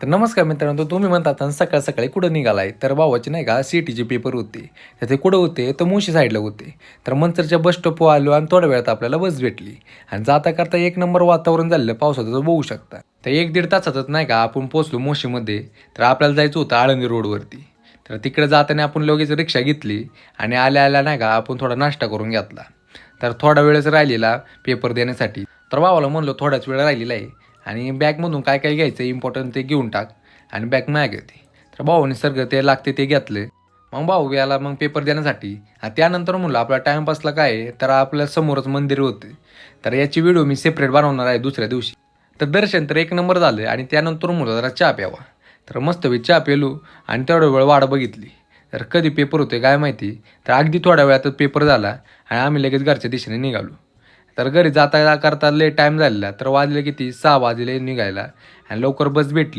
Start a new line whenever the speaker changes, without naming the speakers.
तर नमस्कार मित्रांनो, तुम्ही म्हणतात ना सकाळ सकाळी कुठं निघालाय? तर भावाचे नाही का सीईटीचे पेपर होते. तर ते कुठं होते? तर मुळशी साईडला होते. तर मंचरच्या बस स्टॉपवर आलो आणि थोड्या वेळात आपल्याला बस भेटली आणि जाता करता एक नंबर वातावरण झालेलं पावसाचं तर बघू शकता. तर 1-1.5 तासातच नाही का आपण पोहोचलो मुळशीमध्ये. तर आपल्याला जायचं होतं आळंदी रोडवरती. तर तिकडे जाताना आपण लगेच रिक्षा घेतली आणि आल्या आल्या नाही का आपण थोडा नाश्ता करून घेतला. तर थोडा वेळच राहिलेला पेपर देण्यासाठी. तर भावाला म्हणलो थोडाच वेळ राहिलेला आहे आणि बॅगमधून काय काय घ्यायचं इम्पॉर्टंट ते घेऊन टाक आणि बॅग मागे होती. तर भाऊने सगळं ते लागते ते घेतले. मग भाऊ याला मग पेपर देण्यासाठी आणि त्यानंतर म्हणलं आपला टाईमपासला काय आहे, तर आपल्या समोरच मंदिर होते. तर याची व्हिडिओ मी सेपरेट बनवणार आहे दुसऱ्या दिवशी. तर दर्शन तर एक नंबर झालं आणि त्यानंतर म्हणलं जरा चहा प्यावा. तर मस्त चहा पेलो आणि तेवढा वेळ वाट बघितली. तर कधी पेपर होते काय माहिती. तर अगदी थोड्या वेळातच पेपर झाला आणि आम्ही लगेच घरच्या दिशेने निघालो. तर घरी जाता करता लय टाईम झालेला. तर वाजले किती 6 वाजले निघायला आणि लवकर बस भेटली.